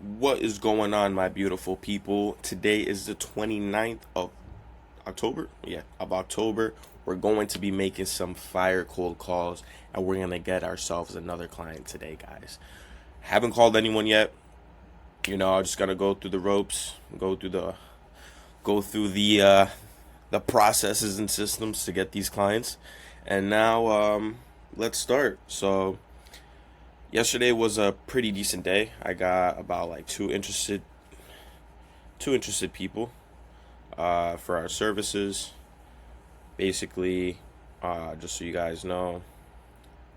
What is going on, my beautiful people? Today is the 29th of October. Yeah, of October. We're going to be making some fire cold calls and we're going to get ourselves another client today, guys. Haven't called anyone yet. I'm just going to go through the ropes, go through the processes and systems to get these clients. And now let's start. So, yesterday was a pretty decent day. I got about like two interested people for our services. Basically, just so you guys know,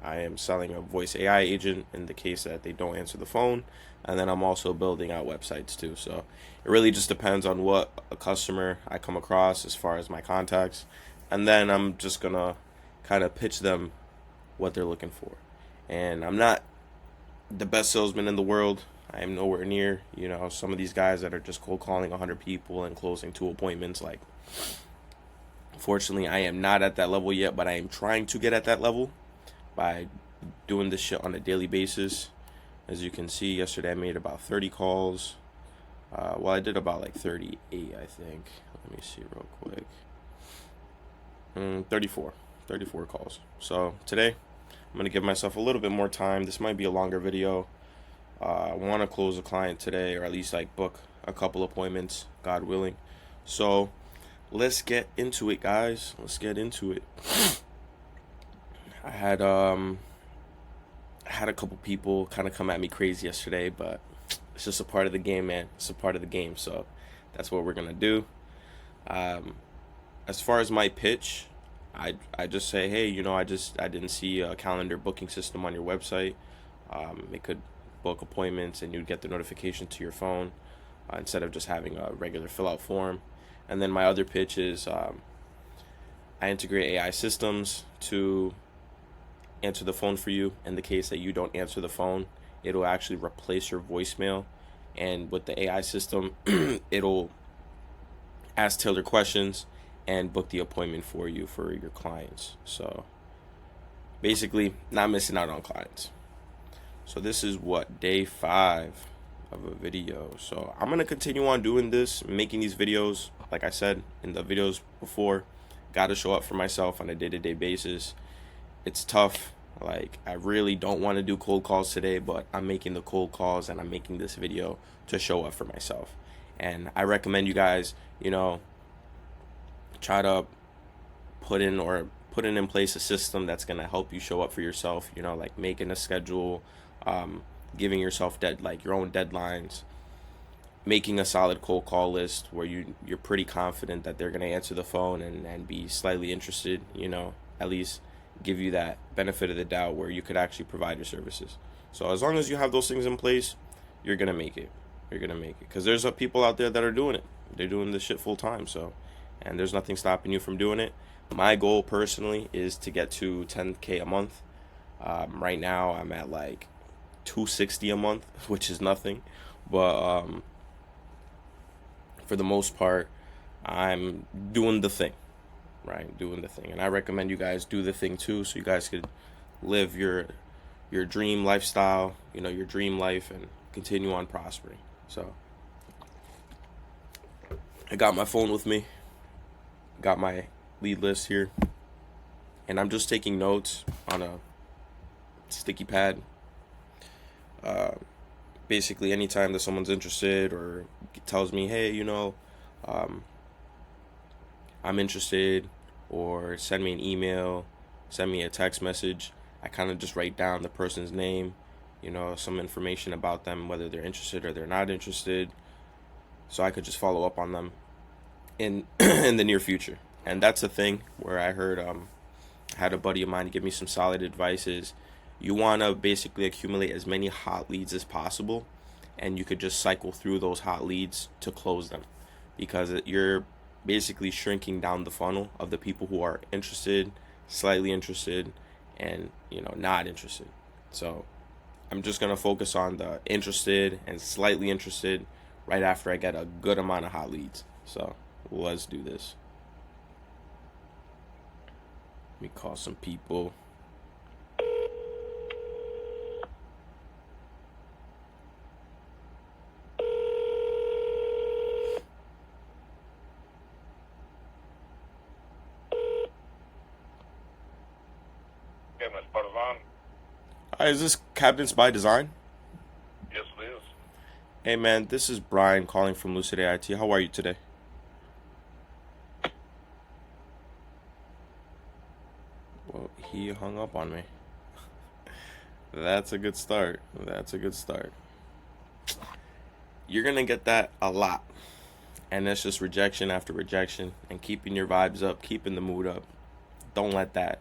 I am selling a voice AI agent in the case that they don't answer the phone, and then I'm also building out websites too. So it really just depends on what a customer I come across as far as my contacts, and then I'm just gonna kind of pitch them what they're looking for. And I'm not the best salesman in the world. I am nowhere near, some of these guys that are just cold calling 100 people and closing two appointments. Like, fortunately, I am not at that level yet, but I am trying to get at that level by doing this shit on a daily basis. As you can see, yesterday I made about 30 calls. I did about like 38, I think. Let me see real quick. 34 calls. So today, I'm going to give myself a little bit more time. This might be a longer video. I want to close a client today, or at least like book a couple appointments, God willing. So let's get into it, guys. Let's get into it. I had a couple people kind of come at me crazy yesterday, but it's just a part of the game, man. It's a part of the game. So that's what we're gonna do. Um, as far as my pitch, I just say, hey, I didn't see a calendar booking system on your website. It could book appointments and you'd get the notification to your phone instead of just having a regular fill out form. And then my other pitch is I integrate AI systems to answer the phone for you. In the case that you don't answer the phone, it'll actually replace your voicemail. And with the AI system, it'll ask tailored questions and book the appointment for you for your clients. So basically, not missing out on clients. So this is what, day 5 of a video. So I'm gonna continue on doing this, making these videos. Like I said in the videos before, gotta show up for myself on a day-to-day basis. It's tough. Like, I really don't want to do cold calls today, but I'm making the cold calls and I'm making this video to show up for myself. And I recommend you guys, try to put in place a system that's gonna help you show up for yourself. Like making a schedule, giving yourself your own deadlines, making a solid cold call list where you're pretty confident that they're gonna answer the phone and be slightly interested. At least give you that benefit of the doubt where you could actually provide your services. So as long as you have those things in place, you're gonna make it. You're gonna make it because there's people out there that are doing it. They're doing this shit full time. So, and there's nothing stopping you from doing it. My goal personally is to get to 10K a month. Right now I'm at like 260 a month, which is nothing. But for the most part, I'm doing the thing, right? Doing the thing. And I recommend you guys do the thing too, so you guys could live your dream lifestyle, your dream life, and continue on prospering. So I got my phone with me, got my lead list here, and I'm just taking notes on a sticky pad. Uh, Basically, anytime that someone's interested or tells me, hey, um, I'm interested, or send me an email, send me a text message, I kind of just write down the person's name, some information about them, whether they're interested or they're not interested, so I could just follow up on them in in the near future. And that's a thing where I heard had a buddy of mine give me some solid advice is you want to basically accumulate as many hot leads as possible, and you could just cycle through those hot leads to close them, because you're basically shrinking down the funnel of the people who are interested, slightly interested, and not interested. So I'm just gonna focus on the interested and slightly interested right after I get a good amount of hot leads. So let's do this. Let me call some people. Hi, is this Cabinets by Design? Yes, it is. Hey man, this is Brian calling from Lucid AIT. How are you today? Well, he hung up on me. That's a good start. That's a good start. You're gonna get that a lot. And that's just rejection after rejection and keeping your vibes up, keeping the mood up. Don't let that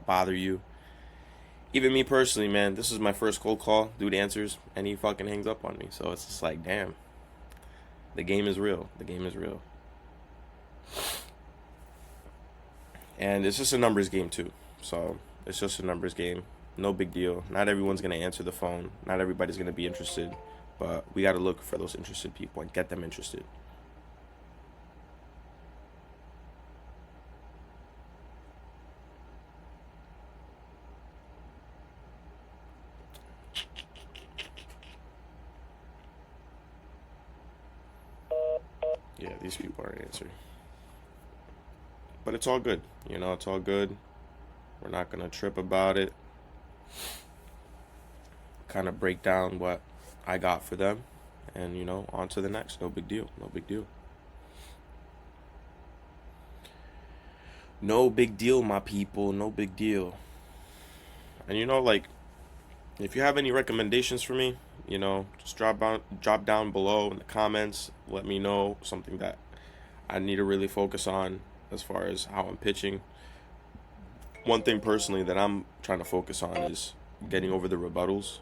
bother you. Even me personally, man, this is my first cold call. Dude answers and he fucking hangs up on me. So it's just like, damn, the game is real. The game is real. And it's just a numbers game too. So it's just a numbers game. No big deal. Not everyone's gonna answer the phone. Not everybody's gonna be interested. But we gotta look for those interested people and get them interested. Yeah, these people aren't answering. But it's all good. You know, it's all good. We're not gonna trip about it. Kind of break down what I got for them. And, you know, on to the next. No big deal. No big deal. No big deal, my people. No big deal. And, you know, like, if you have any recommendations for me, you know, just drop down below in the comments. Let me know something that I need to really focus on as far as how I'm pitching. One thing personally that I'm trying to focus on is getting over the rebuttals.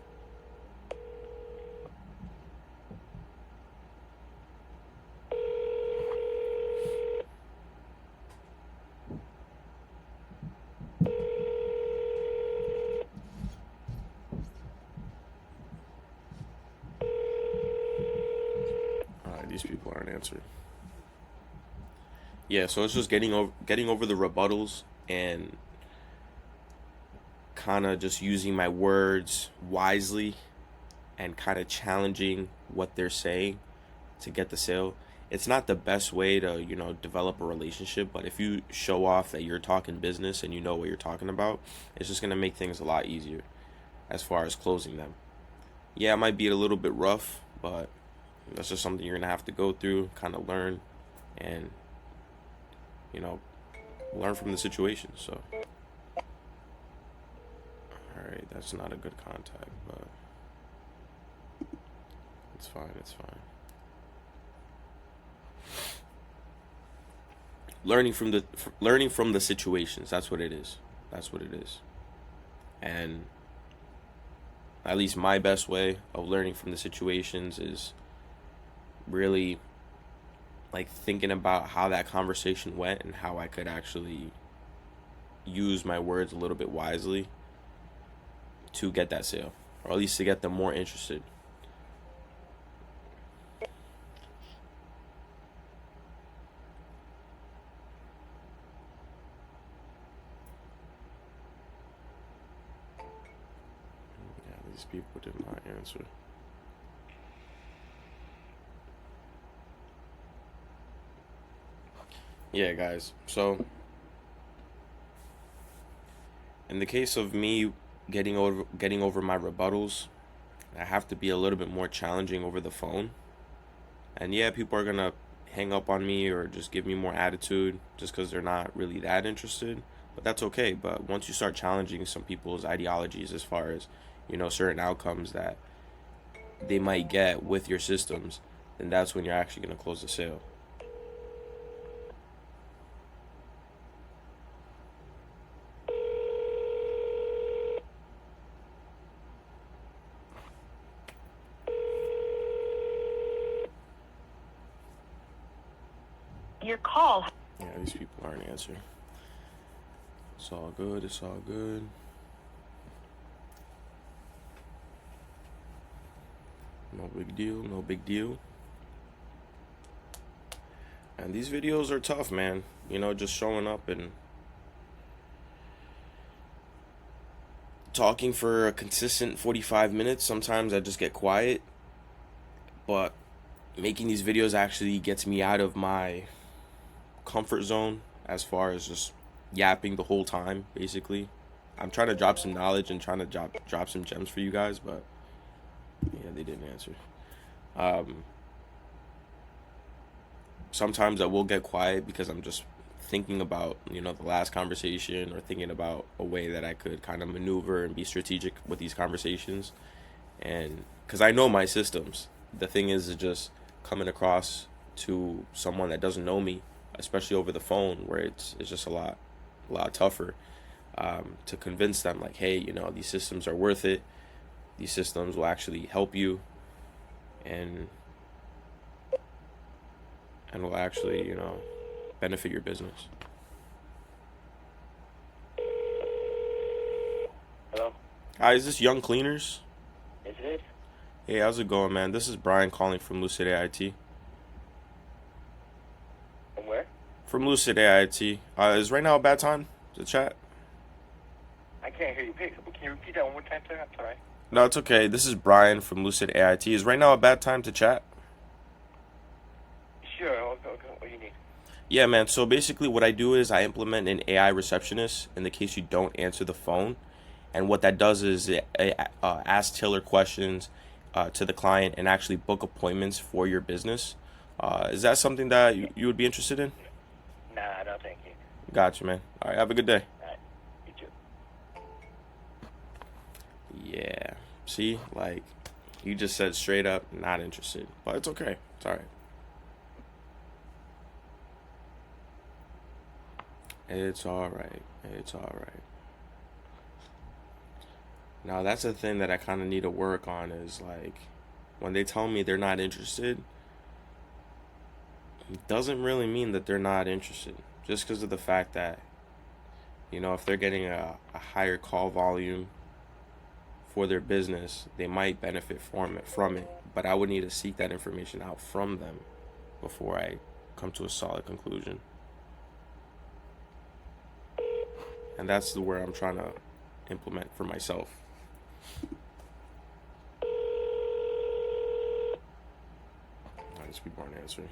These people aren't answering. Yeah, so it's just getting over the rebuttals and kind of just using my words wisely and kind of challenging what they're saying to get the sale. It's not the best way to, you know, develop a relationship, but if you show off that you're talking business and you know what you're talking about, it's just going to make things a lot easier as far as closing them. Yeah, it might be a little bit rough, but that's just something you're going to have to go through, kind of learn, and, you know, learn from the situation. So, alright, that's not a good contact, but it's fine, it's fine. Learning from the situations, that's what it is. That's what it is. And at least my best way of learning from the situations is really like thinking about how that conversation went and how I could actually use my words a little bit wisely to get that sale, or at least to get them more interested. Yeah, these people did not answer. Yeah, guys. So, in the case of me getting over my rebuttals, I have to be a little bit more challenging over the phone. And yeah, people are gonna hang up on me or just give me more attitude just because they're not really that interested. But that's okay. But once you start challenging some people's ideologies as far as, you know, certain outcomes that they might get with your systems, then that's when you're actually gonna close the sale. Your call. Yeah, these people aren't answering. It's all good. It's all good. No big deal. No big deal. And these videos are tough, man. You know, just showing up and talking for a consistent 45 minutes. Sometimes I just get quiet. But making these videos actually gets me out of my comfort zone as far as just yapping the whole time, basically. I'm trying to drop some knowledge and trying to drop some gems for you guys, but yeah, they didn't answer. Um, Sometimes I will get quiet because I'm just thinking about the last conversation, or thinking about a way that I could kind of maneuver and be strategic with these conversations, and because I know my systems. The thing is just coming across to someone that doesn't know me, especially over the phone, where it's just a lot tougher, to convince them, like, hey, these systems are worth it. These systems will actually help you, and will actually benefit your business. Hello? Hi, is this Young Cleaners? Is it? Hey, how's it going, man? This is Brian calling from Lucid AIT. From where? From Lucid AIT. Is right now a bad time to chat? I can't hear you. Can you repeat that one more time, sir? I'm sorry. No, it's okay. This is Brian from Lucid AIT. Is right now a bad time to chat? Sure. Okay. What do you need? Yeah, man. So basically what I do is I implement an AI receptionist in the case you don't answer the phone. And what that does is it asks tailored questions to the client and actually book appointments for your business. Is that something that you would be interested in? Nah, no, thank you. Gotcha, man. All right, have a good day. All right. You too. Yeah. See, like, you just said straight up, not interested. But it's okay. It's all right. It's all right. It's all right. Now, that's the thing that I kind of need to work on is, like, when they tell me they're not interested, it doesn't really mean that they're not interested. Just because of the fact that, if they're getting a higher call volume for their business, they might benefit from it. But I would need to seek that information out from them before I come to a solid conclusion. And that's where I'm trying to implement for myself. These people aren't answering.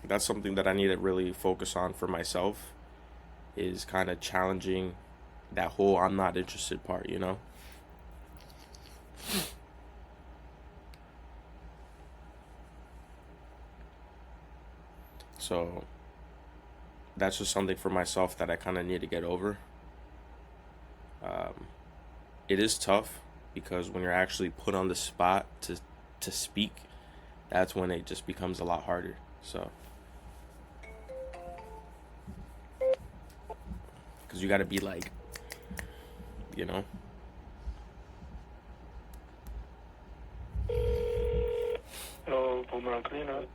That's something that I need to really focus on for myself, is kind of challenging that whole I'm not interested part, So that's just something for myself that I kind of need to get over. It is tough because when you're actually put on the spot to speak, that's when it just becomes a lot harder. So, because you got to be like, you know. Hello, Boomerang Cleaners.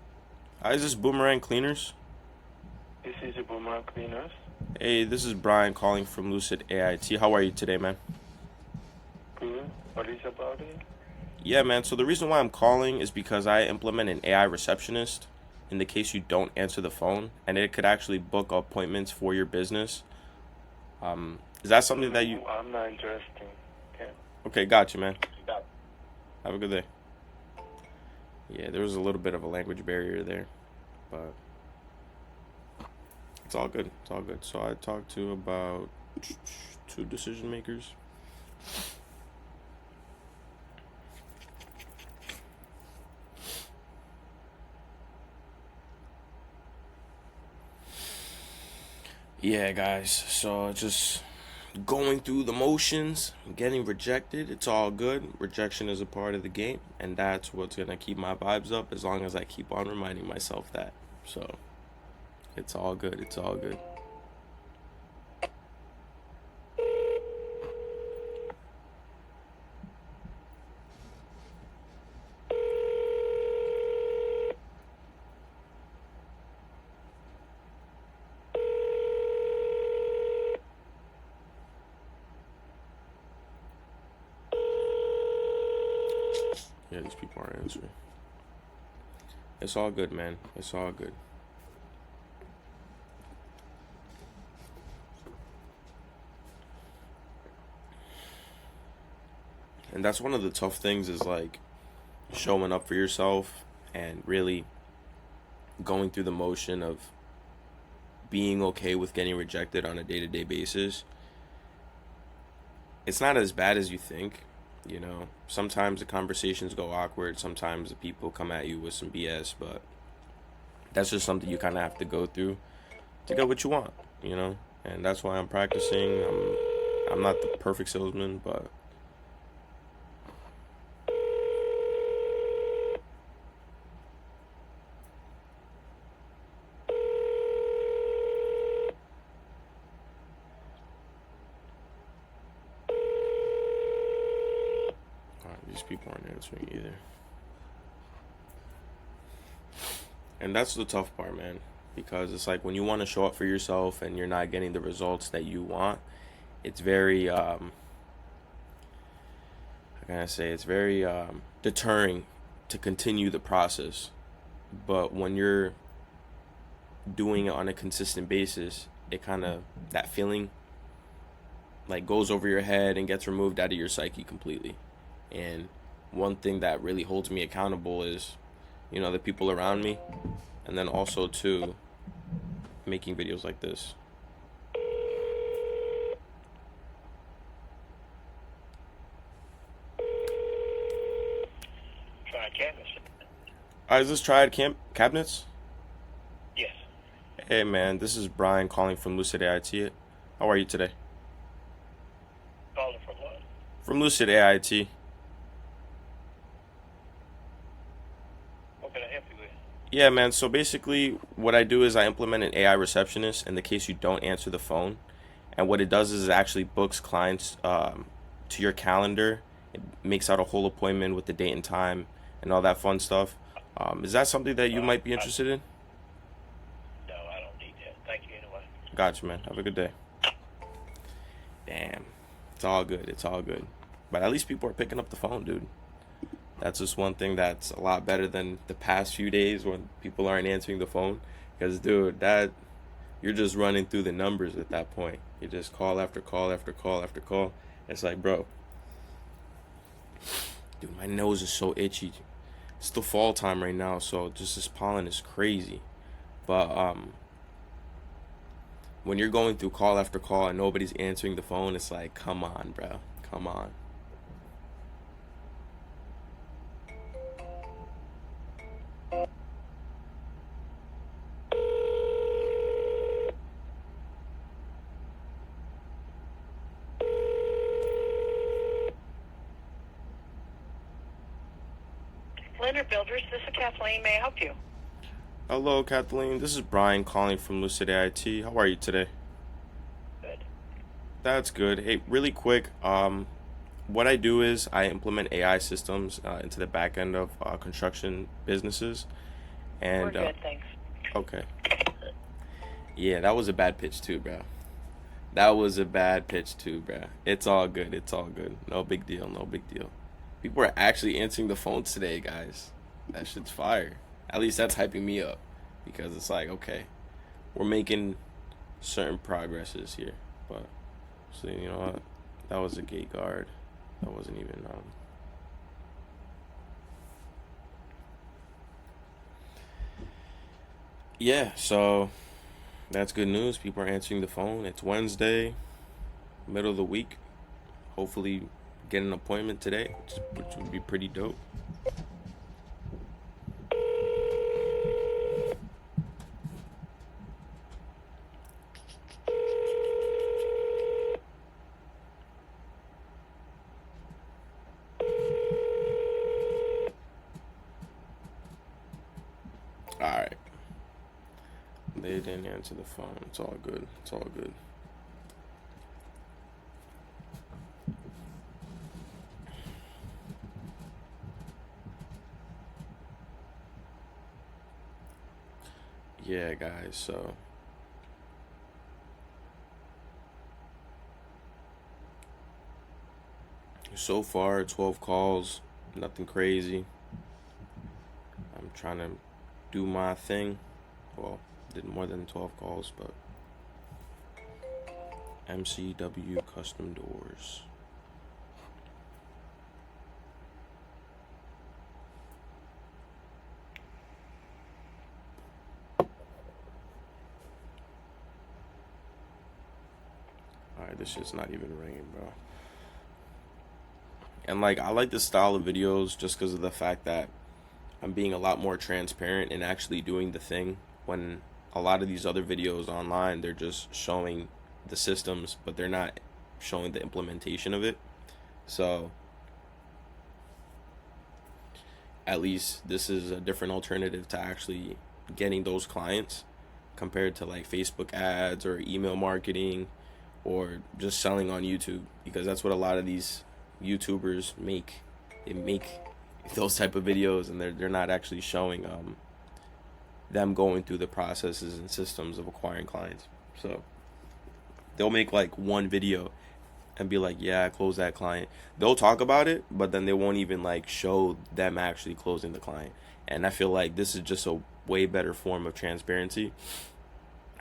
Hi, is this Boomerang Cleaners? This is the Boomerang Cleaners. Hey, this is Brian calling from Lucid AIT. How are you today, man? Good. What is about it? Yeah, man. So the reason why I'm calling is because I implement an AI receptionist in the case you don't answer the phone, and it could actually book appointments for your business. Is that something that you... I'm not interested. Okay. Okay, gotcha, man. Got it. Have a good day. Yeah, there was a little bit of a language barrier there, but it's all good. It's all good. So I talked to about 2 decision makers. Yeah, guys. So just going through the motions, getting rejected. It's all good. Rejection is a part of the game, and that's what's gonna keep my vibes up as long as I keep on reminding myself that. So it's all good. It's all good. Yeah, these people aren't answering. It's all good, man. It's all good. And that's one of the tough things, is like showing up for yourself and really going through the motion of being okay with getting rejected on a day-to-day basis, it's not as bad as you think. Sometimes the conversations go awkward, sometimes the people come at you with some BS, but that's just something you kind of have to go through to get what you want, and that's why I'm practicing. I'm not the perfect salesman, but these people aren't answering either. And that's the tough part, man, because it's like when you want to show up for yourself and you're not getting the results that you want, it's very how can I say, it's very deterring to continue the process. But when you're doing it on a consistent basis, it kind of, that feeling like goes over your head and gets removed out of your psyche completely. And one thing that really holds me accountable is, the people around me, and then also too, making videos like this. Triad Cabinets. Is this Triad Cabinets? Yes. Hey man, this is Brian calling from Lucid AIT. How are you today? Calling from what? From Lucid AIT. What can I help you with? Yeah, man. So basically, what I do is I implement an AI receptionist in the case you don't answer the phone. And what it does is it actually books clients to your calendar. It makes out a whole appointment with the date and time and all that fun stuff. Is that something that you might be interested in? No, I don't need that. Thank you anyway. Gotcha, man. Have a good day. Damn. It's all good. It's all good. But at least people are picking up the phone, dude. That's just one thing that's a lot better than the past few days when people aren't answering the phone. Because, dude, you're just running through the numbers at that point. You just call after call after call after call. It's like, bro, dude, my nose is so itchy. It's the fall time right now, so just this pollen is crazy. But when you're going through call after call and nobody's answering the phone, it's like, come on, bro, come on. Leonard Builders, this is Kathleen. May I help you? Hello, Kathleen. This is Brian calling from Lucid AIT. How are you today? Good. That's good. Hey, really quick, what I do is I implement AI systems into the back end of construction businesses. And We're good, thanks. okay. Yeah, that was a bad pitch too, bro. That was a bad pitch too, bro. It's all good. It's all good. No big deal. No big deal. People are actually answering the phones today, guys. That shit's fire. At least that's hyping me up, because it's like, okay, we're making certain progresses here. But so you know what? That was a gate guard. That wasn't even yeah, so that's good news. People are answering the phone. It's Wednesday, middle of the week. Hopefully get an appointment today, which would be pretty dope. Alright. They didn't answer the phone. It's all good. It's all good. Yeah, guys, so far 12 calls, nothing crazy. I'm trying to do my thing. Well, did more than 12 calls, but MCW Custom Doors. this shit's not even ringing, bro. And like, I like this style of videos just because of the fact that I'm being a lot more transparent and actually doing the thing. When a lot of these other videos online, they're just showing the systems, but they're not showing the implementation of it. So at least this is a different alternative to actually getting those clients compared to like Facebook ads or email marketing or just selling on YouTube, because that's what a lot of these YouTubers make. They make those type of videos and they're not actually showing them going through the processes and systems of acquiring clients. So they'll make like one video and be like, yeah, I closed that client. They'll talk about it, but then they won't even like show them actually closing the client. And I feel like this is just a way better form of transparency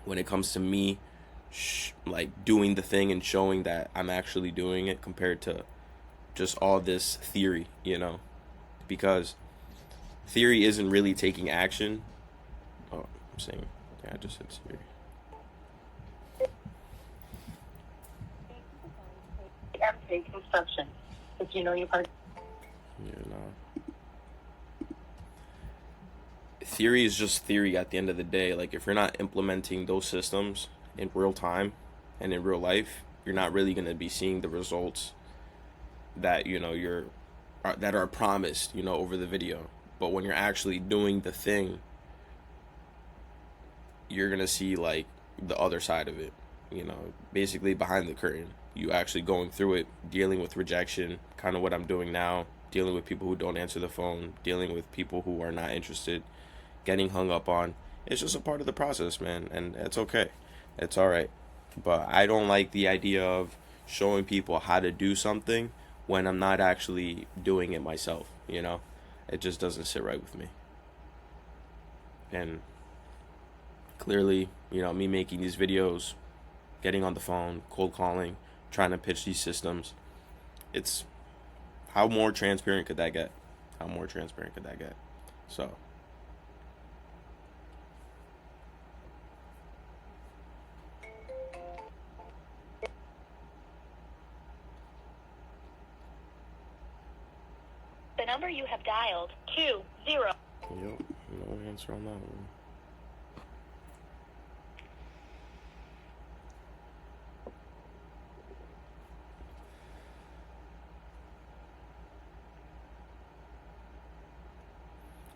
when it comes to me like doing the thing and showing that I'm actually doing it, compared to just all this theory, because theory isn't really taking action. Oh, I'm saying, yeah, I just said theory. MC construction. If you know your part. Yeah, no. Theory is just theory at the end of the day. Like, if you're not implementing those systems in real time and in real life, you're not really going to be seeing the results that that are promised over the video. But when you're actually doing the thing, you're going to see like the other side of it, basically behind the curtain. You actually going through it, dealing with rejection, kind of what I'm doing now, dealing with people who don't answer the phone, dealing with people who are not interested, getting hung up on. It's just a part of the process, man, and it's okay. It's all right. But I don't like the idea of showing people how to do something when I'm not actually doing it myself, It just doesn't sit right with me. And clearly, me making these videos, getting on the phone, cold calling, trying to pitch these systems, it's how more transparent could that get? How more transparent could that get? So The number you have dialed, 20. yep, no answer on that one.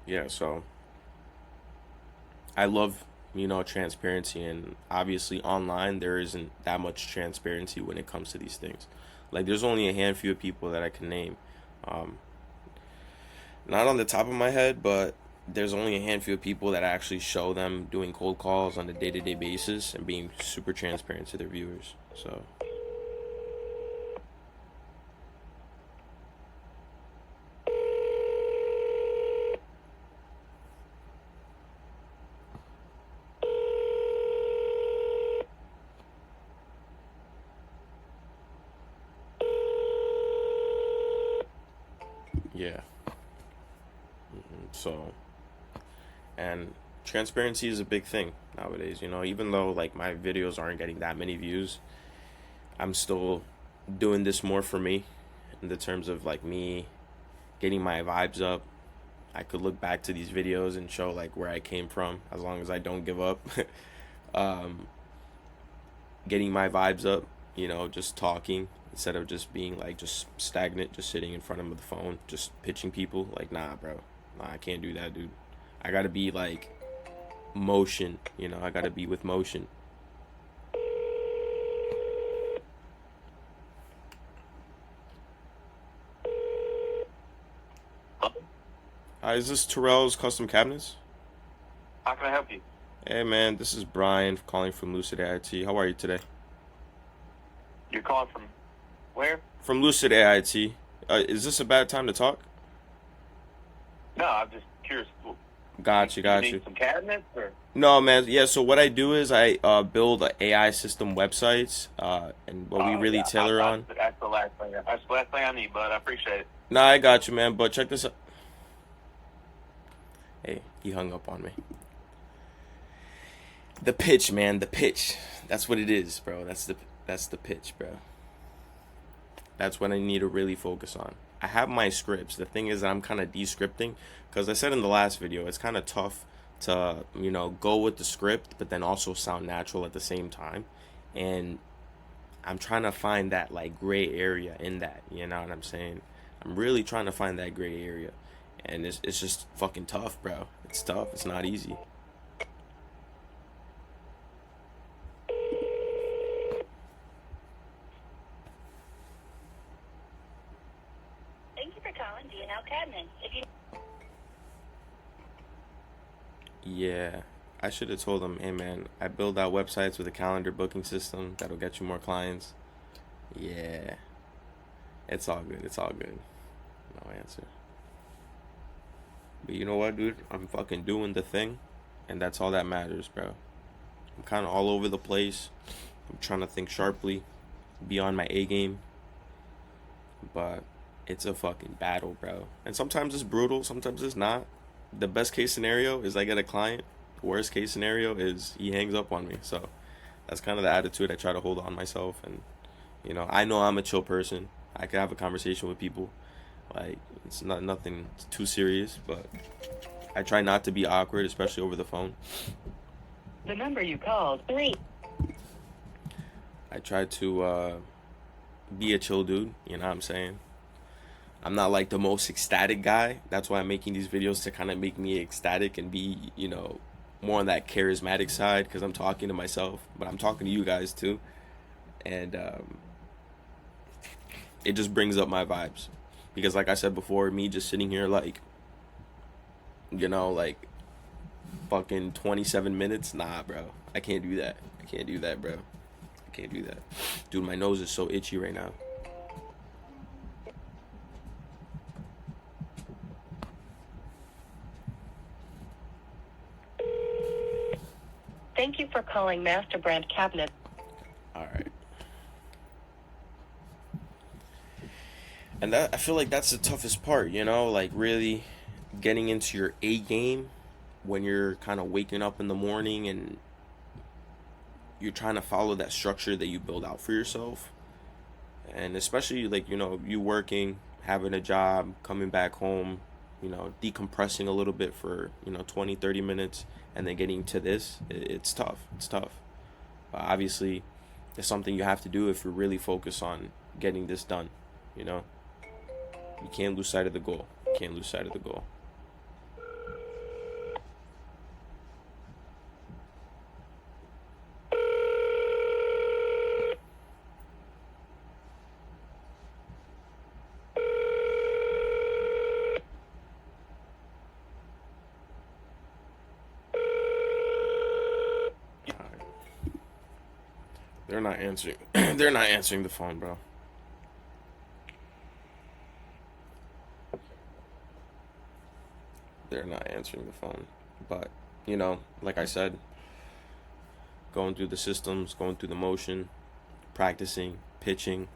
Yeah, so I love, transparency, and obviously online there isn't that much transparency when it comes to these things. Like, there's only a handful of people that I can name. Not on the top of my head, but there's only a handful of people that actually show them doing cold calls on a day-to-day basis and being super transparent to their viewers. So yeah. So, and transparency is a big thing nowadays, even though like my videos aren't getting that many views, I'm still doing this more for me, in the terms of like me getting my vibes up. I could look back to these videos and show like where I came from, as long as I don't give up. Getting my vibes up, just talking instead of just being like just stagnant, just sitting in front of the phone, just pitching people. Like, nah, bro. Nah, I can't do that, dude. I gotta be like motion, I gotta be with motion. Hi, is this Terrell's Custom Cabinets? How can I help you? Hey, man, this is Brian calling from Lucid AIT. How are you today? You're calling from where? From Lucid AIT. Is this a bad time to talk? No, I'm just curious. Got you. Need some cabinets or? No, man. Yeah, so what I do is I build AI system websites, and what we really tailor on. That's the last thing. That's the last thing I need, bud. I appreciate it. Nah, I got you, man. But check this out. Hey, he hung up on me. The pitch, man. The pitch. That's what it is, bro. That's the pitch, bro. That's what I need to really focus on. I have my scripts. The thing is that I'm kind of descripting because I said in the last video, it's kind of tough to, go with the script, but then also sound natural at the same time. And I'm trying to find that like gray area in that, you know what I'm saying? I'm really trying to find that gray area. And it's just fucking tough, bro. It's tough. It's not easy. Thank you for calling D&L Cabinet. If you Yeah. I should have told them, hey man, I build out websites with a calendar booking system that'll get you more clients. Yeah. It's all good. It's all good. No answer. But you know what, dude? I'm fucking doing the thing, and that's all that matters, bro. I'm kind of all over the place. I'm trying to think sharply, be on my A game. But it's a fucking battle, bro. And sometimes it's brutal, sometimes it's not. The best case scenario is I get a client. The worst case scenario is he hangs up on me. So that's kind of the attitude I try to hold on myself. And, I know I'm a chill person. I can have a conversation with people. Like, it's not nothing too serious, but I try not to be awkward, especially over the phone. The number you called, 3. I try to be a chill dude, you know what I'm saying? I'm not like the most ecstatic guy. That's why I'm making these videos to kind of make me ecstatic and be, more on that charismatic side because I'm talking to myself, but I'm talking to you guys too. And it just brings up my vibes. Because like I said before, me just sitting here like, like fucking 27 minutes, nah, bro. I can't do that. I can't do that, bro. I can't do that. Dude, my nose is so itchy right now. Thank you for calling Master Brand Cabinet. All right. And that, I feel like that's the toughest part, like really getting into your A game when you're kind of waking up in the morning and you're trying to follow that structure that you build out for yourself. And especially like, you working, having a job, coming back home, decompressing a little bit for, 20, 30 minutes and then getting to this, it's tough. It's tough. But obviously, it's something you have to do if you're really focused on getting this done, You can't lose sight of the goal. You can't lose sight of the goal. Alright. They're not answering. They're not answering the phone, bro. They're not answering the phone. But, like I said, going through the systems, going through the motion, practicing, pitching,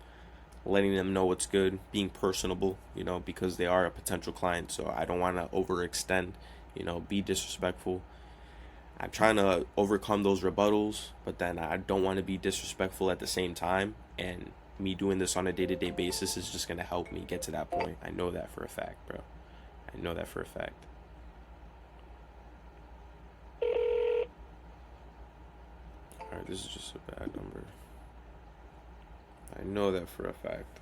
letting them know what's good, being personable, because they are a potential client. So I don't want to overextend, be disrespectful. I'm trying to overcome those rebuttals, but then I don't want to be disrespectful at the same time. And me doing this on a day-to-day basis is just going to help me get to that point. I know that for a fact, bro. I know that for a fact. Alright, this is just a bad number. I know that for a fact.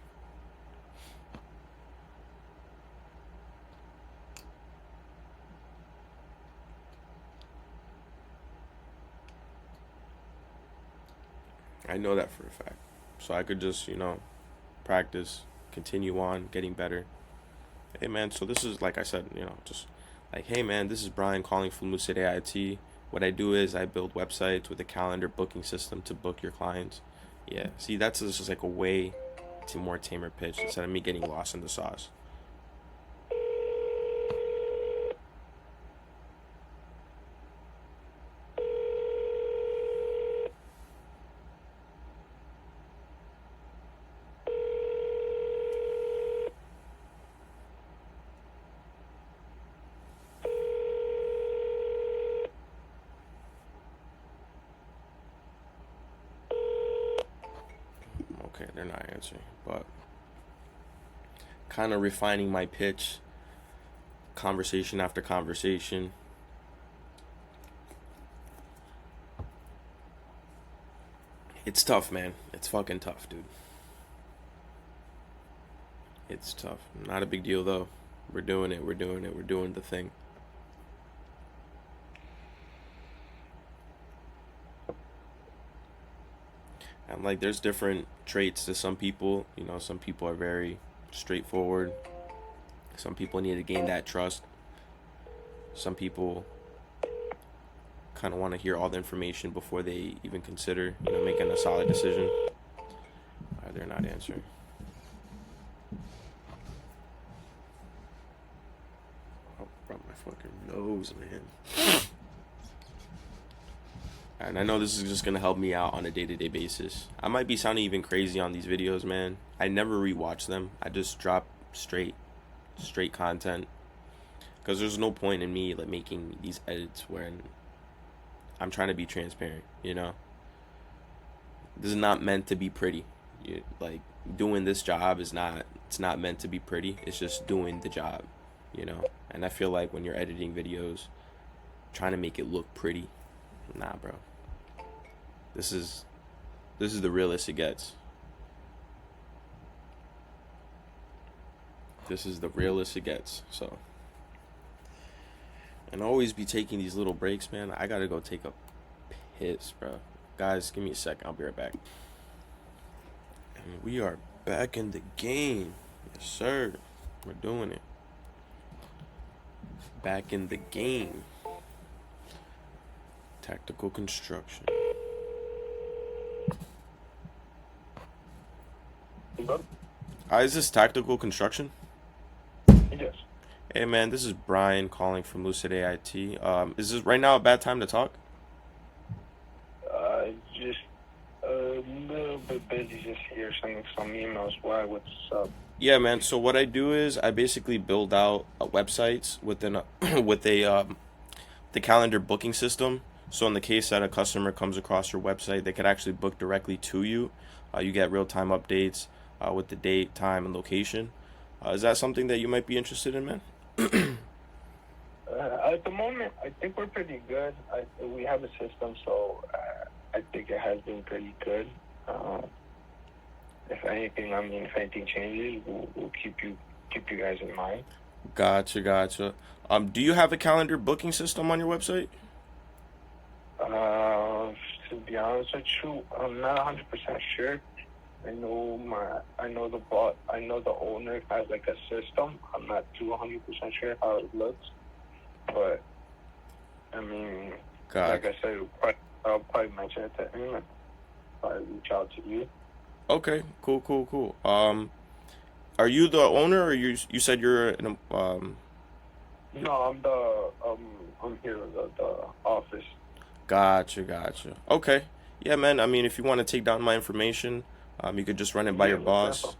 I know that for a fact. So I could just, practice, continue on, getting better. Hey man, so this is like I said, just like, hey man, this is Brian calling from Lucid AIT. What I do is I build websites with a calendar booking system to book your clients. Yeah, see, that's just like a way to more tamer pitch instead of me getting lost in the sauce. Okay, they're not answering, but kind of refining my pitch, conversation after conversation. It's tough, man. It's fucking tough, dude. It's tough. Not a big deal, though. We're doing it. We're doing it. We're doing the thing. And, like, there's different traits to some people. You know, some people are very straightforward. Some people need to gain that trust. Some people kind of want to hear all the information before they even consider, you know, making a solid decision. They're not answering. Oh, bro, my fucking nose, man. And I know this is just gonna help me out on a day-to-day basis. I might be sounding even crazy on these videos, man. I never rewatch them. I just drop straight content, because there's no point in me like making these edits when I'm trying to be transparent, you know. This is not meant to be pretty. Like, doing this job it's not meant to be pretty. It's just doing the job, you know. And I feel like when you're editing videos, trying to make it look pretty, nah, bro. This is the realest it gets. This is the realest it gets. So, and always be taking these little breaks, man. I gotta go take a piss, bro. Guys, give me a second. I'll be right back. And we are back in the game. Yes, sir. We're doing it. Back in the game. Tactical construction. Hello? Is this tactical construction? Yes. Hey, man, this is Brian calling from Lucid AIT. Is this right now a bad time to talk? Just a little bit busy just here sending some emails. Why? What's up? Yeah, man. So what I do is I basically build out websites within the calendar booking system. So in the case that a customer comes across your website, they could actually book directly to you. You get real-time updates with the date, time, and location. Is that something that you might be interested in, man? At the moment, I think we're pretty good. We have a system, so I think it has been pretty good. If anything changes, we'll keep you guys in mind. Gotcha. Do you have a calendar booking system on your website? To be honest with you, I'm not 100% sure. I know the owner has like a system. I'm not too 100% sure how it looks, but I mean, like I said, I'll probably mention it to him and probably reach out to you. Okay, cool. Are you the owner, or you said you're in a, No, I'm here in the office. Gotcha. Okay. Yeah, man. I mean, if you want to take down my information, you could just run it by your boss.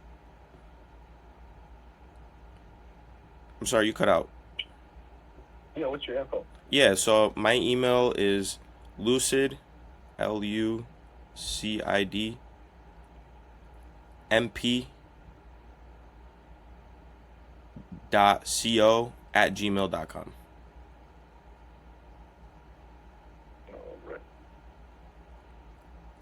I'm sorry, you cut out. Yeah, what's your info? Yeah, so my email is lucid, LUCID, MP .co@gmail.com.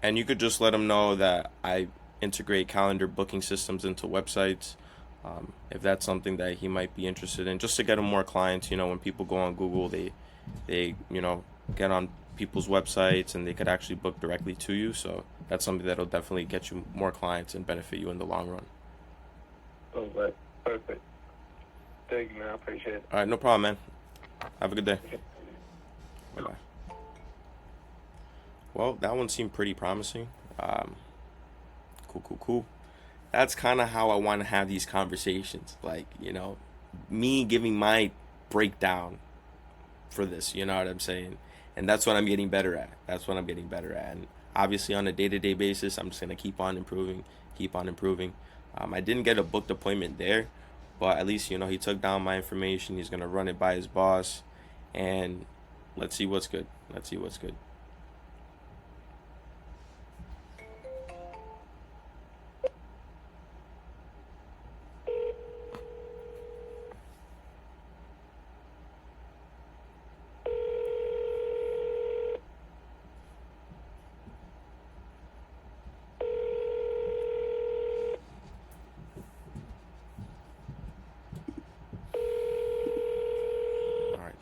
And you could just let them know that I integrate calendar booking systems into websites. If that's something that he might be interested in, just to get him more clients. You know, when people go on Google, they get on people's websites and they could actually book directly to you. So that's something that'll definitely get you more clients and benefit you in the long run. All right, perfect. Thank you, man. I appreciate it. All right, no problem, man. Have a good day. Bye-bye. Well, that one seemed pretty promising. Cool. That's kind of how I want to have these conversations. Like, you know, me giving my breakdown for this, you know what I'm saying? And that's what I'm getting better at. And obviously on a day-to-day basis, I'm just going to keep on improving. I didn't get a booked appointment there, but at least, you know, he took down my information. He's going to run it by his boss, and let's see what's good.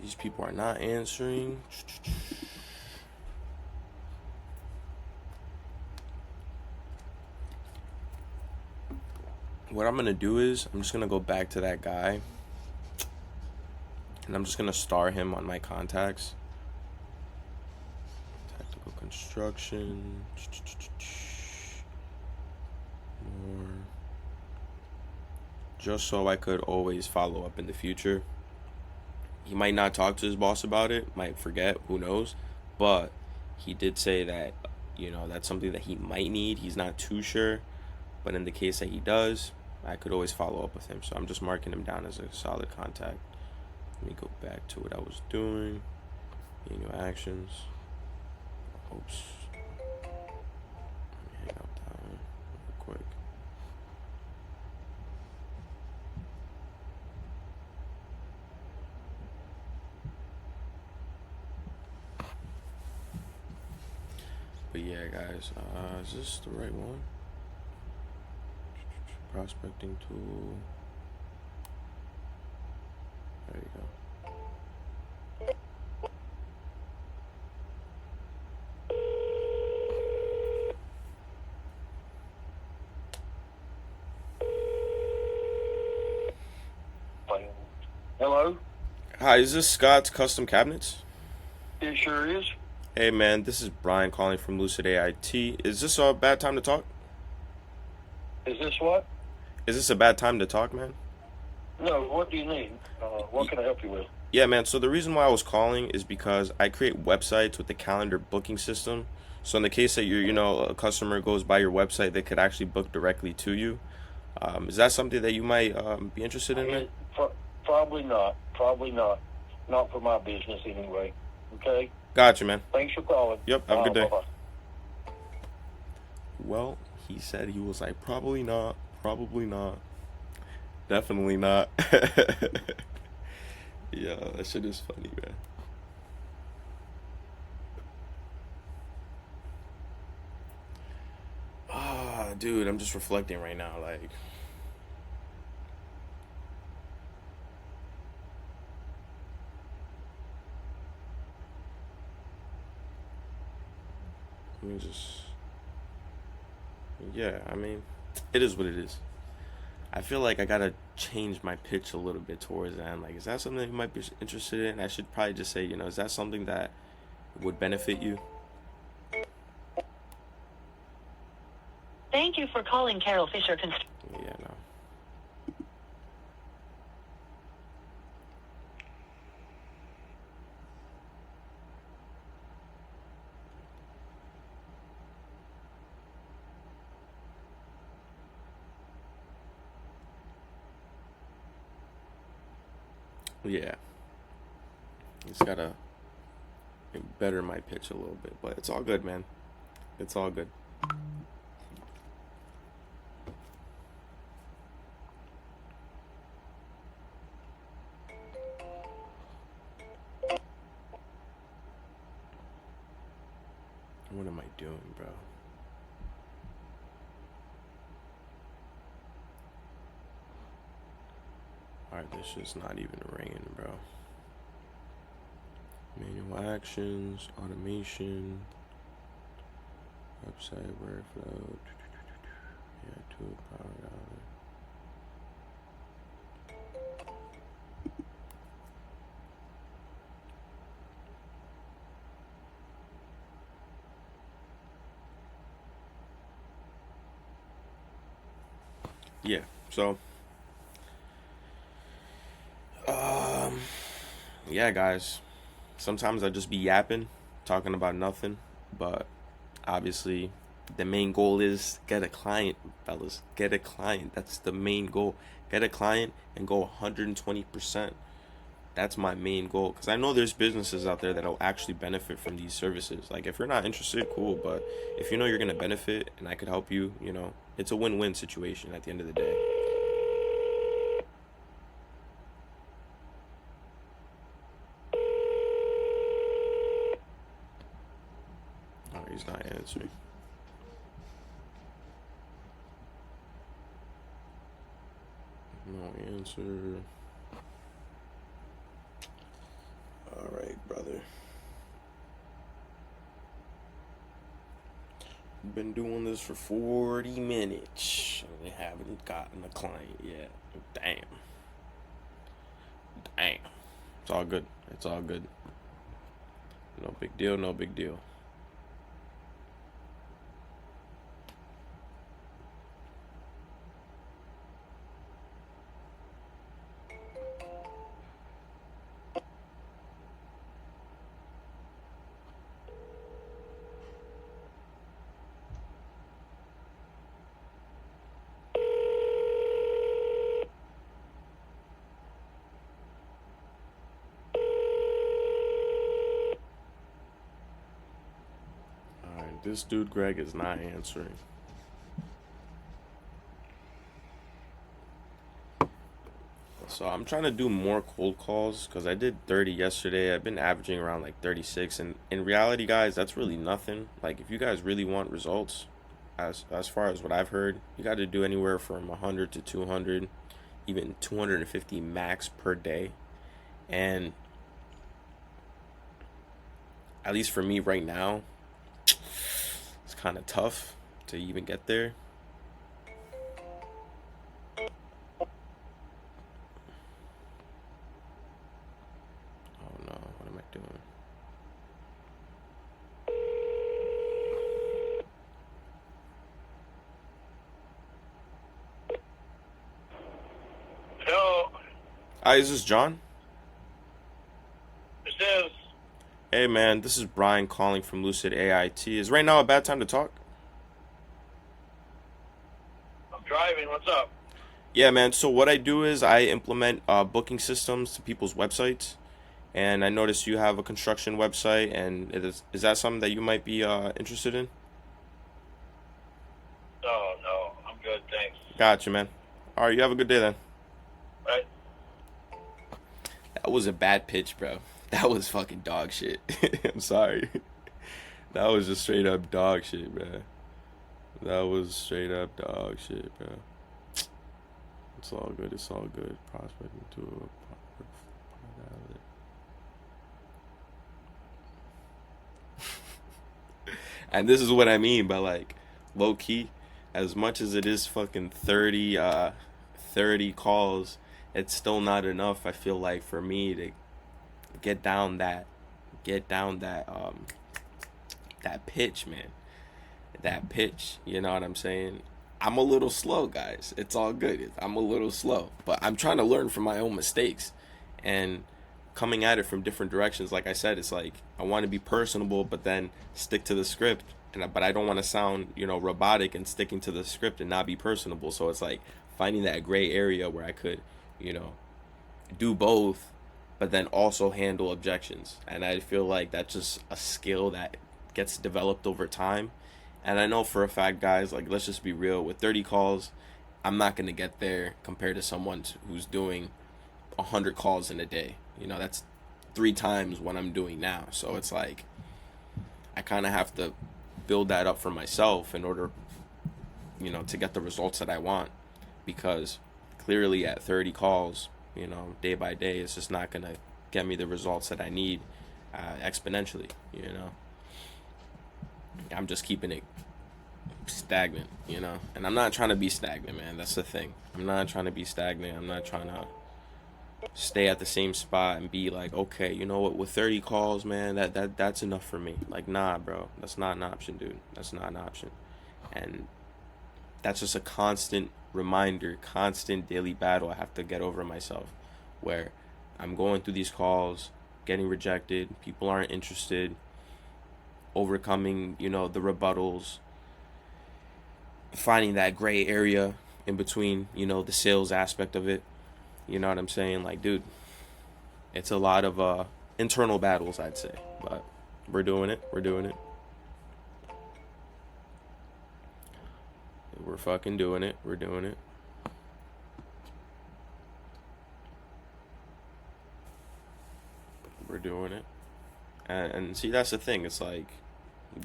These people are not answering. What I'm gonna do is I'm just gonna go back to that guy and I'm just gonna star him on my contacts. Tactical construction. More. Just so I could always follow up in the future. He might not talk to his boss about it, might forget, who knows. But he did say that, that's something that he might need. He's not too sure. But in the case that he does, I could always follow up with him. So I'm just marking him down as a solid contact. Let me go back to what I was doing. Manual actions. Oops. Let me hang up that one real quick. But yeah, guys, is this the right one? Prospecting tool. There you go. Hello? Hi, is this Scott's Custom Cabinets? It sure is. Hey man, this is Brian calling from Lucid AIT. Is this a bad time to talk? Is this what? Is this a bad time to talk, man? No, what do you need? What can I help you with? Yeah, man. So the reason why I was calling is because I create websites with the calendar booking system. So in the case that a customer goes by your website, they could actually book directly to you. Is that something that you might be interested in, man? Probably not. Probably not. Not for my business anyway. Okay? Gotcha, man. Thanks for calling. Yep, have a good day. Bye-bye. Well, he said he was like, probably not, definitely not. Yeah, that shit is funny, man. Dude, I'm just reflecting right now, like. Let me just. Yeah, I mean, it is what it is. I feel like I gotta change my pitch a little bit towards the end. Like, is that something that you might be interested in? I should probably just say, is that something that would benefit you? Thank you for calling Carol Fisher Construction. Yeah, no. Yeah. Just gotta better my pitch a little bit, but it's all good, man. It's all good. What am I doing, bro? Alright, this is not even ringing, bro. Manual actions, automation, website workflow. Yeah, tool power dollar. Yeah, so yeah, guys. Sometimes I just be yapping, talking about nothing, but obviously the main goal is get a client, fellas. Get a client. That's the main goal. Get a client and go 120%. That's my main goal, because I know there's businesses out there that'll actually benefit from these services. Like, if you're not interested, cool, but if you know you're gonna benefit and I could help you, it's a win-win situation at the end of the day. Oh, he's not answering. No answer. been doing this for 40 minutes. And we haven't gotten a client yet. Damn. Damn. It's all good. It's all good. No big deal, no big deal. This dude Greg is not answering. So I'm trying to do more cold calls because I did 30 yesterday. I've been averaging around like 36, and in reality, guys, that's really nothing. Like if you guys really want results, as far as what I've heard, you got to do anywhere from 100 to 200, even 250 max per day. And at least for me right now, it's kind of tough to even get there. Oh no, what am I doing? Hello, Hi, is this John? this is. Hey man, this is Brian calling from Lucid AIT. Is right now a bad time to talk? I'm driving. What's up? Yeah, man. So what I do is I implement booking systems to people's websites, and I noticed you have a construction website. And is that something that you might be interested in? No, I'm good, thanks. Gotcha, man. All right, you have a good day then. Right? That was a bad pitch, bro. That was fucking dog shit. I'm sorry. That was just straight up dog shit, bro. That was straight up dog shit, bro. It's all good. It's all good. Prospecting to a and this is what I mean by like low key. As much as it is fucking 30 calls, it's still not enough. I feel like for me to get down that that pitch, man. That pitch, you know what I'm saying? I'm a little slow, guys. It's all good. I'm a little slow, but I'm trying to learn from my own mistakes and coming at it from different directions. Like I said, it's like I want to be personable, but then stick to the script. But I don't want to sound, robotic and sticking to the script and not be personable. So it's like finding that gray area where I could, do both, but then also handle objections. And I feel like that's just a skill that gets developed over time. And I know for a fact, guys, like, let's just be real. With 30 calls, I'm not going to get there compared to someone who's doing 100 calls in a day. That's 3 times what I'm doing now. So it's like I kind of have to build that up for myself in order, to get the results that I want. Because clearly at 30 calls, day by day, it's just not going to get me the results that I need exponentially, I'm just keeping it stagnant, and I'm not trying to be stagnant, man. That's the thing. I'm not trying to be stagnant. I'm not trying to stay at the same spot and be like, okay, you know what, with 30 calls, man, that's enough for me. Like, nah, bro, that's not an option, dude. That's not an option. And that's just a constant reminder, constant daily battle I have to get over myself, where I'm going through these calls, getting rejected, people aren't interested, overcoming, the rebuttals, finding that gray area in between, the sales aspect of it. You know what I'm saying? Like, dude, it's a lot of internal battles, I'd say, but we're doing it. We're doing it. We're fucking doing it. We're doing it. We're doing it. And see, that's the thing. It's like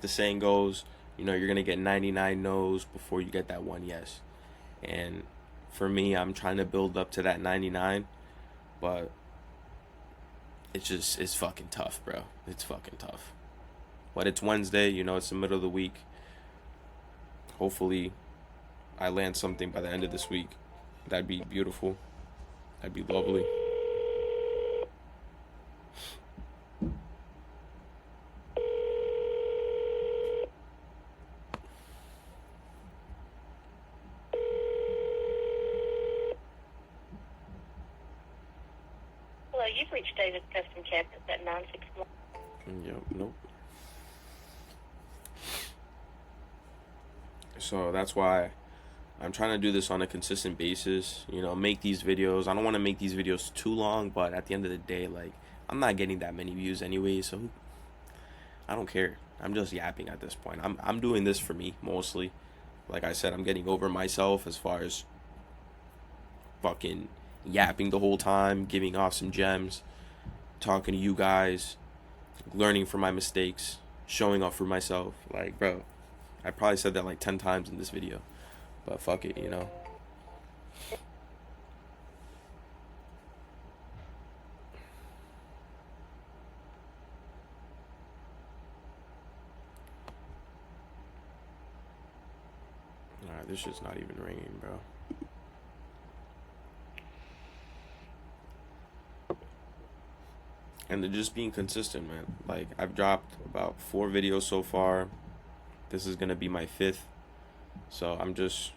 the saying goes, you're going to get 99 no's before you get that one yes. And for me, I'm trying to build up to that 99, but it's fucking tough, bro. It's fucking tough. But it's Wednesday, it's the middle of the week. hopefully I land something by the end of this week. That'd be beautiful. That'd be lovely. Hello, you've reached David Custom Cabinets at 961. Yep, nope. So that's why I'm trying to do this on a consistent basis, you know, make these videos. I don't want to make these videos too long, but at the end of the day, like, I'm not getting that many views anyway, so I don't care. I'm just yapping at this point. I'm doing this for me mostly. Like I said, I'm getting over myself as far as fucking yapping the whole time, giving off some gems, talking to you guys, learning from my mistakes, showing up for myself. Like, bro, I probably said that like 10 times in this video, but fuck it, you know. Alright, this shit's not even ringing, bro. And they're just being consistent, man. Like, I've dropped about 4 videos so far. This is gonna be my 5th. So I'm just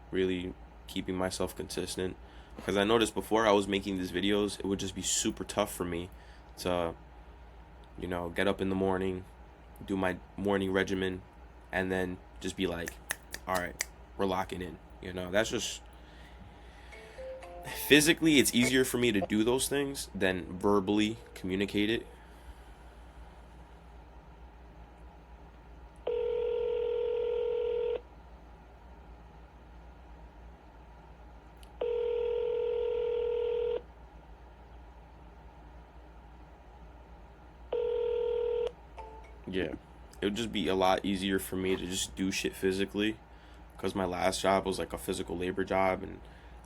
really keeping myself consistent. Because I noticed before I was making these videos, it would just be super tough for me to, you know, get up in the morning, do my morning regimen, and then just be like, alright, we're locking in. You know, that's just... Physically, it's easier for me to do those things than verbally communicate it. Yeah, it would just be a lot easier for me to just do shit physically, because my last job was like a physical labor job, and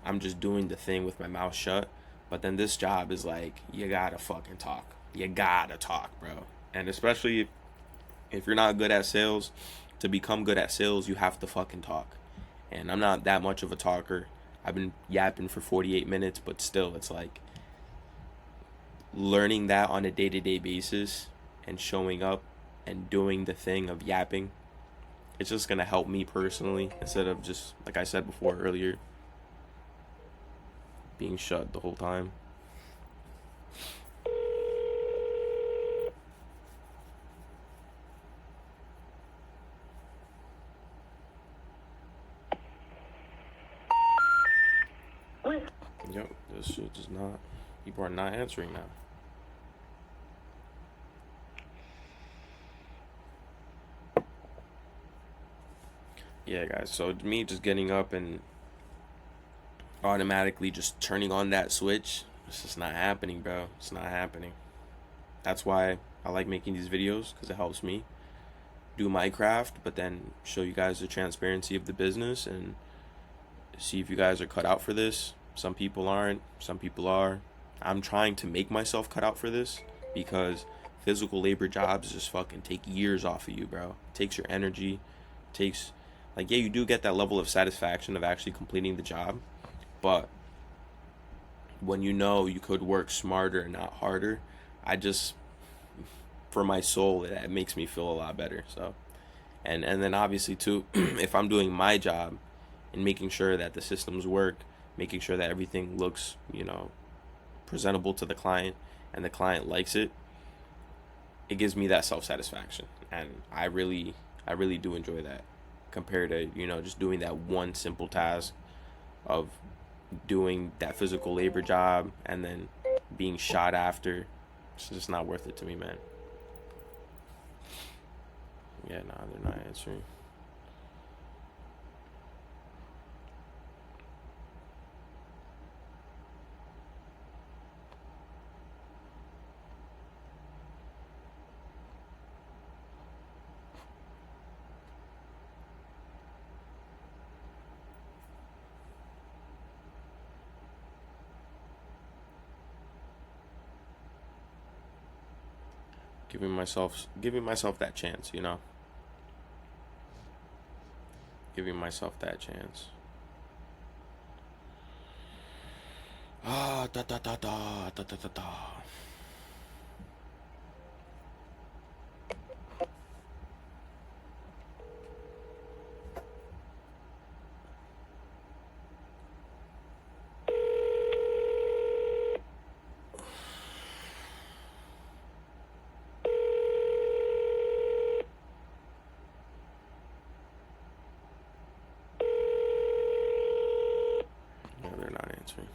I'm just doing the thing with my mouth shut. But then this job is like, you gotta fucking talk. You gotta talk, bro. And especially if you're not good at sales, to become good at sales, you have to fucking talk. And I'm not that much of a talker. I've been yapping for 48 minutes, but still, it's like learning that on a day-to-day basis and showing up and doing the thing of yapping. It's just gonna help me personally, instead of just, like I said before earlier, being shut the whole time. Yep, this shit is not. People are not answering now. Yeah, guys. So me just getting up and automatically just turning on that switch, it's just not happening, bro. It's not happening. That's why I like making these videos, because it helps me do my craft, but then show you guys the transparency of the business and see if you guys are cut out for this. Some people aren't, some people are. I'm trying to make myself cut out for this, because physical labor jobs just fucking take years off of you, bro. It takes your energy, takes, like, yeah, you do get that level of satisfaction of actually completing the job, but when you know you could work smarter and not harder, I just, for my soul, it makes me feel a lot better. So, and then obviously too, if I'm doing my job and making sure that the systems work, making sure that everything looks, you know, presentable to the client and the client likes it, it gives me that self-satisfaction, and I really do enjoy that, compared to, you know, just doing that one simple task of doing that physical labor job and then being shot after. It's just not worth it to me, man. Yeah, nah, they're not answering. Giving myself that chance, you know. giving myself that chance. Ah, da da da da da da da da. Yeah, they're not answering.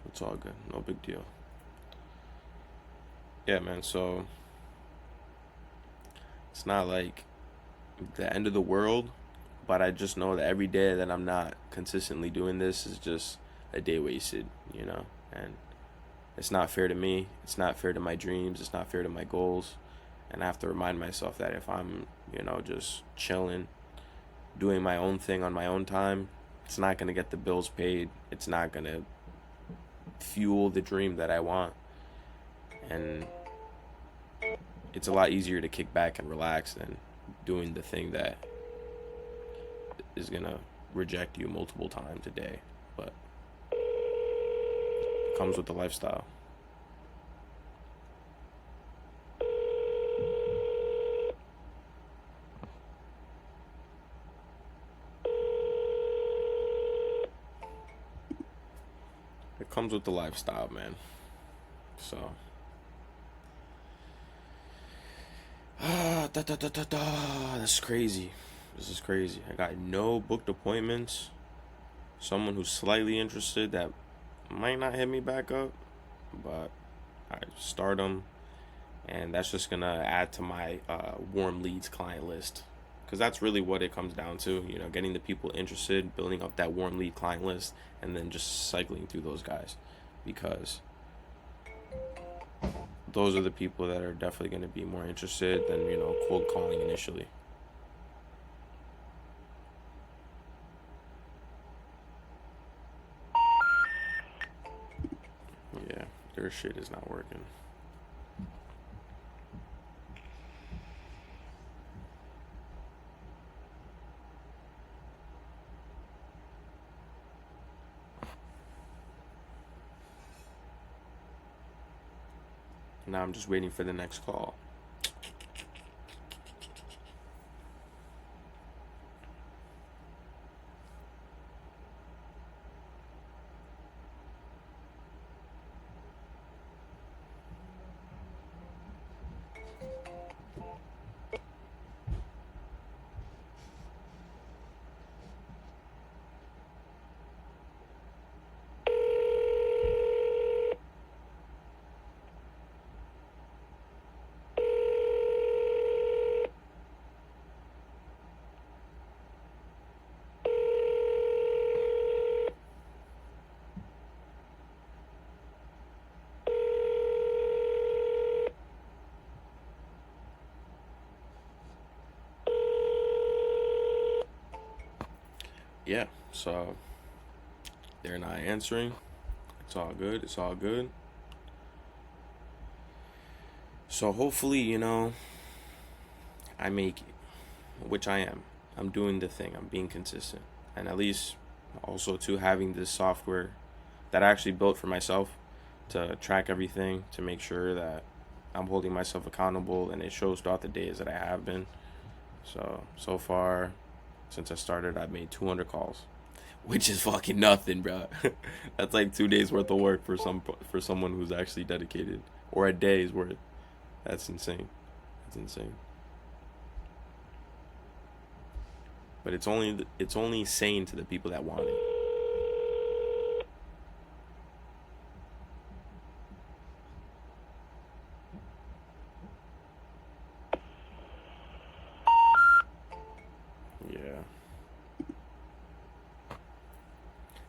It's all good. No big deal. Yeah, man. So it's not like the end of the world, but I just know that every day that I'm not consistently doing this is just a day wasted, you know? And it's not fair to me. It's not fair to my dreams. It's not fair to my goals. And I have to remind myself that if I'm, just chilling, doing my own thing on my own time, it's not going to get the bills paid. It's not going to fuel the dream that I want. And it's a lot easier to kick back and relax than doing the thing that is going to reject you multiple times a day. But it comes with the lifestyle. It comes with the lifestyle, man. So, that's crazy. This is crazy. I got no booked appointments. Someone who's slightly interested that might not hit me back up, but I start them, and that's just gonna add to my warm leads client list, because that's really what it comes down to. Getting the people interested, building up that warm lead client list, and then just cycling through those guys, because those are the people that are definitely going to be more interested than cold calling initially. Yeah, their shit is not working. Now I'm just waiting for the next call. Yeah, so they're not answering. It's all good. It's all good. So hopefully, I make it, which I am. I'm doing the thing. I'm being consistent. And at least also to having this software that I actually built for myself to track everything, to make sure that I'm holding myself accountable, and it shows throughout the days that I have been. So far, since I started, I've made 200 calls, which is fucking nothing, bro. That's like 2 days worth of work for someone who's actually dedicated, or a day's worth. That's insane. That's insane. But it's only sane to the people that want it. Yeah.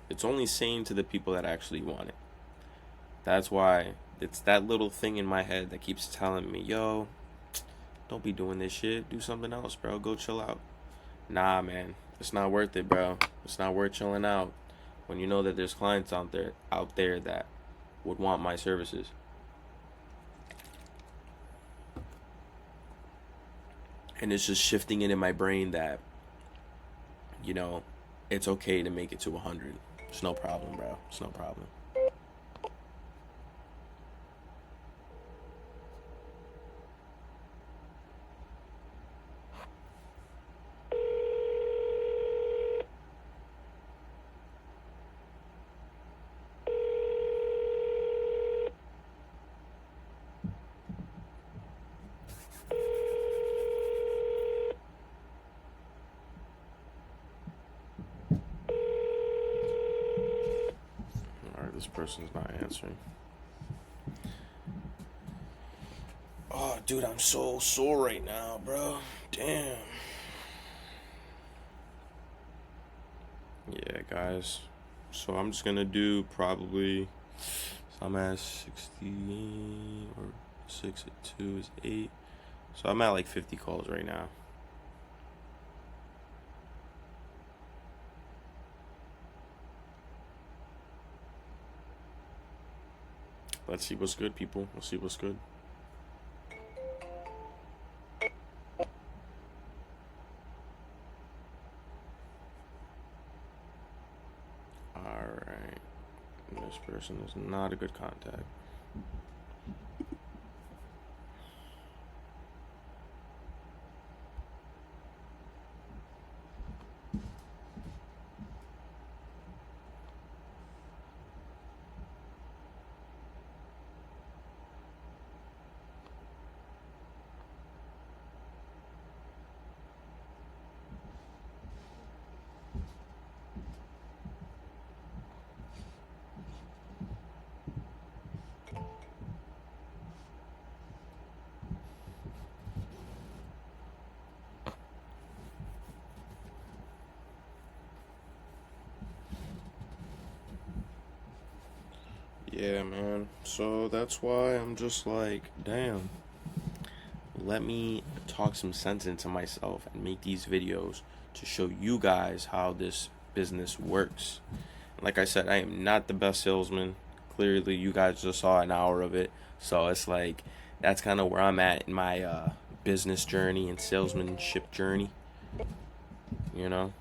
It's only sane to the people that actually want it. That's why it's that little thing in my head that keeps telling me, yo, don't be doing this shit. Do something else, bro. Go chill out. Nah, man. It's not worth it, bro. It's not worth chilling out when you know that there's clients out there that would want my services. And it's just shifting it in my brain that you know, it's okay to make it to 100. It's no problem, bro. It's no problem. Alright, this person's not answering. Oh, dude, I'm so sore right now, bro. Damn. Yeah, guys. So I'm just gonna do probably. So I'm at 60 or 6 at 2 is 8. So I'm at like 50 calls right now. Let's see what's good, people. Let's see what's good. Alright. This person is not a good contact. Yeah, man. So that's why I'm just like, damn. Let me talk some sense into myself and make these videos to show you guys how this business works. Like I said, I am not the best salesman. Clearly, you guys just saw an hour of it. So it's like, that's kind of where I'm at in my business journey and salesmanship journey. You know?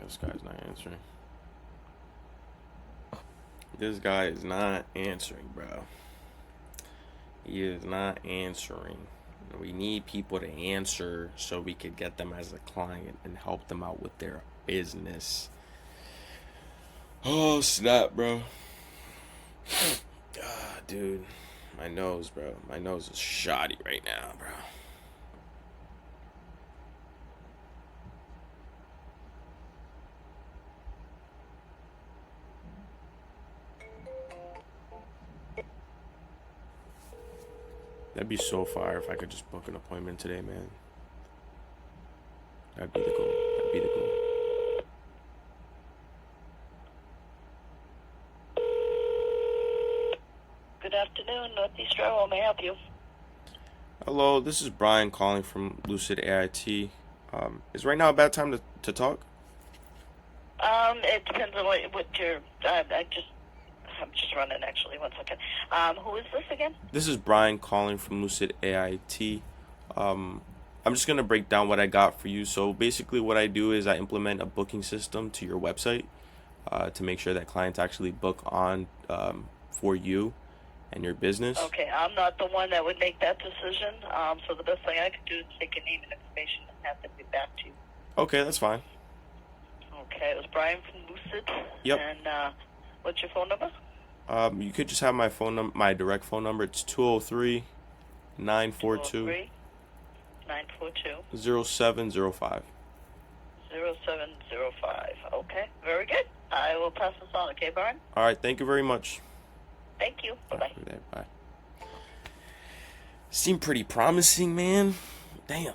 This guy's not answering. This guy is not answering, bro. He is not answering. We need people to answer so we could get them as a client and help them out with their business. Oh, snap, bro. Ah, dude. My nose, bro. My nose is shoddy right now, bro. That'd be so fire if I could just book an appointment today, man. That'd be the goal. That'd be the goal. Good afternoon, Northeast Railroad. May I help you? Hello, this is Brian calling from Lucid AIT. Is right now a bad time to talk? It depends on what your. I'm just running actually. 1 second. Who is this again? This is Brian calling from Lucid AIT. I'm just gonna break down what I got for you. So basically, what I do is I implement a booking system to your website to make sure that clients actually book on for you and your business. Okay, I'm not the one that would make that decision. So the best thing I could do is take your name and information and have them get back to you. Okay, that's fine. Okay, it was Brian from Lucid. Yep. And what's your phone number? You could just have my my direct phone number. It's 203 942 942 0705. 0705. Okay, very good. I will pass this on. Okay, Brian? All right, thank you very much. Thank you. Bye-bye. Bye. Seemed pretty promising, man. Damn.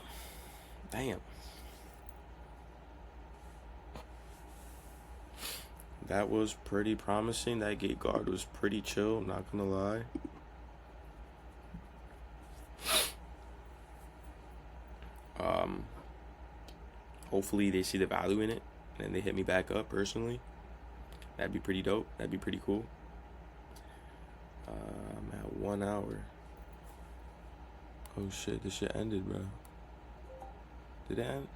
That was pretty promising. That gate guard was pretty chill, I'm not gonna lie. hopefully they see the value in it and they hit me back up personally. That'd be pretty dope. That'd be pretty cool. I'm at 1 hour. Oh shit, this shit ended, bro. Did it end?